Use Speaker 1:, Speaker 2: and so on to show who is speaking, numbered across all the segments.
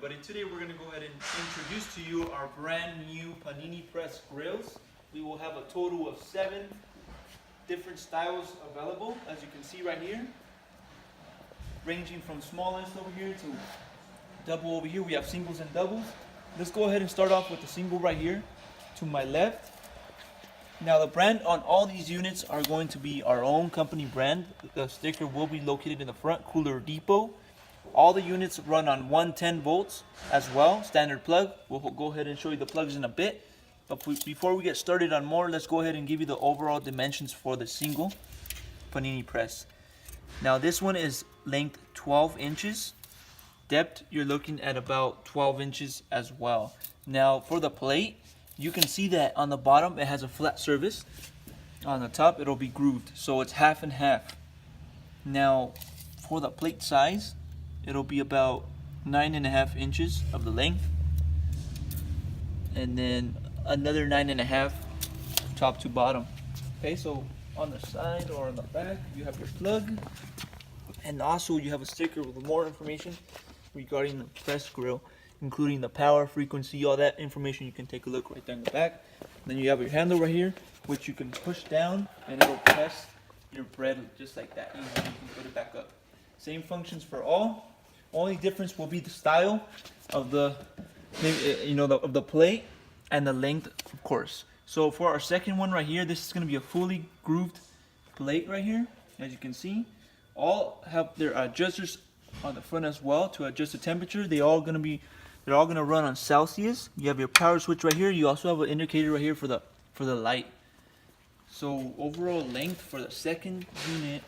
Speaker 1: everybody. Today we're going to go ahead and introduce to you our brand new Panini press grills. We will have a total of 7 different styles available, as you can see right here. Ranging from smallest over here to double over here. We have singles and doubles. Let's go ahead and start off with the single right here to my left. Now the brand on all these units are going to be our own company brand. The sticker will be located in the front cooler depot. All the units run on 110 volts as well, standard plug. We'll go ahead and show you the plugs in a bit. But before we get started on more, let's go ahead and give you the overall dimensions for the single Panini press. Now this one is length 12 inches. Depth, you're looking at about 12 inches as well. Now for the plate, you can see that on the bottom it has a flat surface. On the top it'll be grooved, so it's half and half. Now for the plate size, it'll be about 9.5 inches of the length, and then another 9.5 top to bottom. Okay, so on the side or on the back you have your plug, and also you have a sticker with more information regarding the press grill, including the power, frequency, all that information. You can take a look right there in the back. Then you have your handle right here, which you can push down and it'll press your bread just like that. Easy, you can put it back up. Same functions for all. Only difference will be the style of the, of the plate and the length, of course. So for our second one right here, this is going to be a fully grooved plate right here. As you can see, all have their adjusters on the front as well to adjust the temperature. They're all going to run on Celsius. You have your power switch right here. You also have an indicator right here for the light. So overall length for the second unit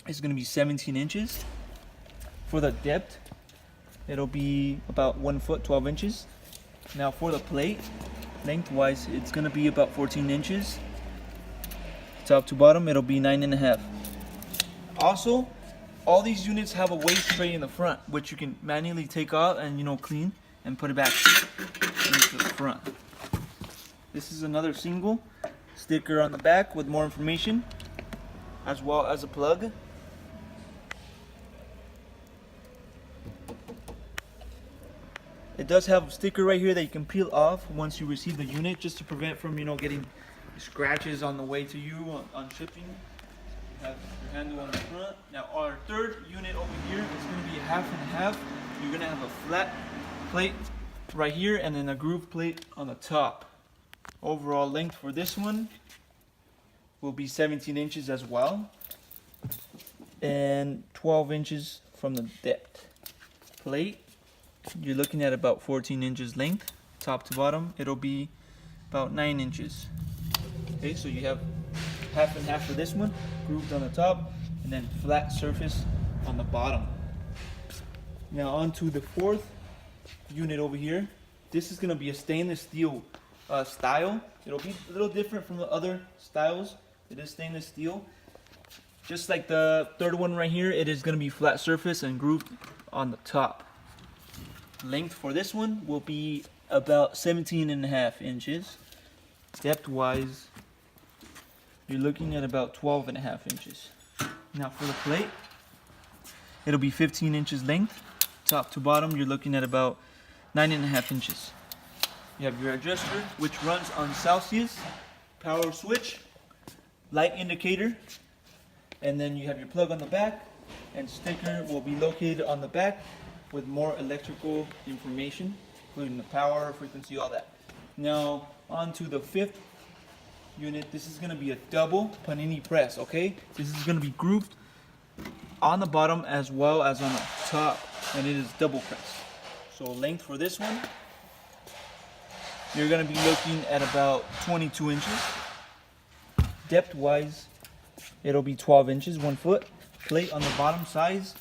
Speaker 1: is going to be 17 inches. For the depth, it'll be about 1 foot 12 inches. Now for the plate, lengthwise, it's going to be about 14 inches. Top to bottom, it'll be 9.5. Also, all these units have a waste tray in the front, which you can manually take out and clean and put it back into the front. This is another single sticker on the back with more information, as well as a plug. It does have a sticker right here that you can peel off once you receive the unit, just to prevent from getting scratches on the way to you on shipping. You have your handle on the front. Now our third unit over here is going to be half and half. You're going to have a flat plate right here and then a groove plate on the top. Overall length for this one will be 17 inches as well, and 12 inches from the depth. Plate, you're looking at about 14 inches length. Top to bottom, it'll be about 9 inches. Okay, so you have half and half for this one, grooved on the top, and then flat surface on the bottom. Now on to the fourth unit over here. This is going to be a stainless steel style. It'll be a little different from the other styles. It is stainless steel. Just like the third one right here, it is going to be flat surface and grooved on the top. Length for this one will be about 17.5 inches. Depth wise, you're looking at about 12.5 inches. Now for the plate, it'll be 15 inches length. Top to bottom, you're looking at about 9.5 inches. You have your adjuster, which runs on Celsius, power switch, light indicator, and then you have your plug on the back, and sticker will be located on the back with more electrical information, including the power, frequency, all that. Now on to the fifth unit. This is going to be a double Panini press. Okay, this is going to be grooved on the bottom as well as on the top, and it is double press. So length for this one, you're going to be looking at about 22 inches. Depth wise, it'll be 12 inches, 1 foot. Plate on the bottom size,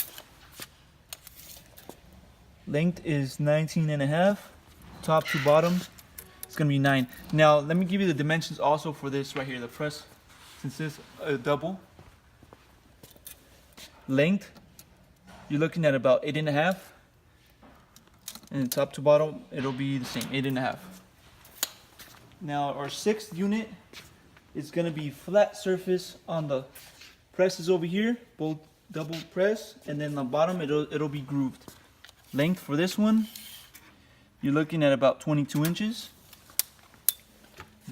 Speaker 1: length is 19.5. Top to bottom, it's going to be 9. Now let me give you the dimensions also for this right here, the press, since this is a double. Length, you're looking at about 8.5, and top to bottom it'll be the same, 8.5. Now our sixth unit is going to be flat surface on the presses over here, both double press, and then the bottom it'll be grooved. Length for this one you're looking at about 22 inches.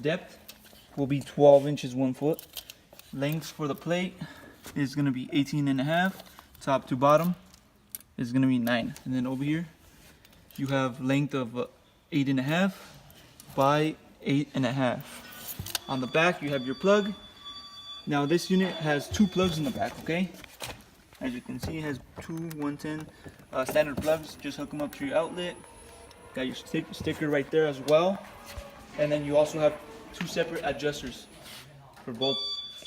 Speaker 1: Depth will be 12 inches 1 foot. Length for the plate is going to be 18.5. Top to bottom is going to be 9. And then over here you have length of 8.5 by 8.5. On the back you have your plug. Now this unit has 2 plugs in the back, okay? As you can see, it has 2 110 standard plugs. Just hook them up to your outlet. Got your sticker right there as well. And then you also have 2 separate adjusters for both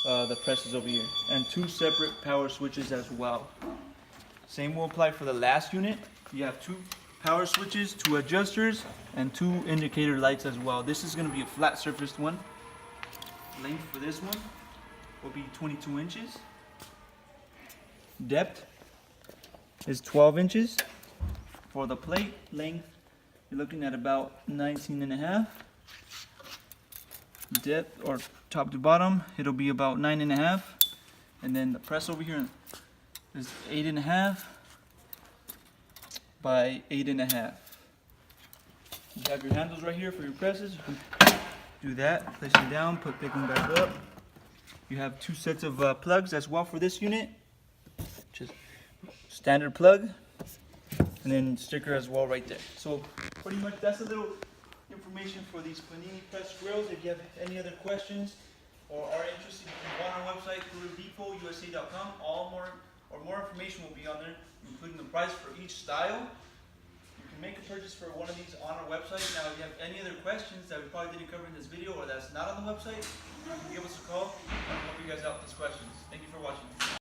Speaker 1: the presses over here. And 2 separate power switches as well. Same will apply for the last unit. You have 2 power switches, 2 adjusters, and 2 indicator lights as well. This is going to be a flat surfaced one. Length for this one will be 22 inches. Depth is 12 inches. For the plate length, you're looking at about 19.5. Depth, or top to bottom, it'll be about 9.5. And then the press over here is 8.5 by 8.5. You have your handles right here for your presses. Do that, place them down, pick them back up. You have 2 sets of plugs as well for this unit. Just standard plug, and then sticker as well right there. So pretty much that's a little information for these Panini press grills. If you have any other questions or are interested, you can go on our website, GriddleDepotUSA.com. More information will be on there, including the price for each style. You can make a purchase for one of these on our website. Now, if you have any other questions that we probably didn't cover in this video or that's not on the website, you can give us a call and help you guys out with these questions. Thank you for watching.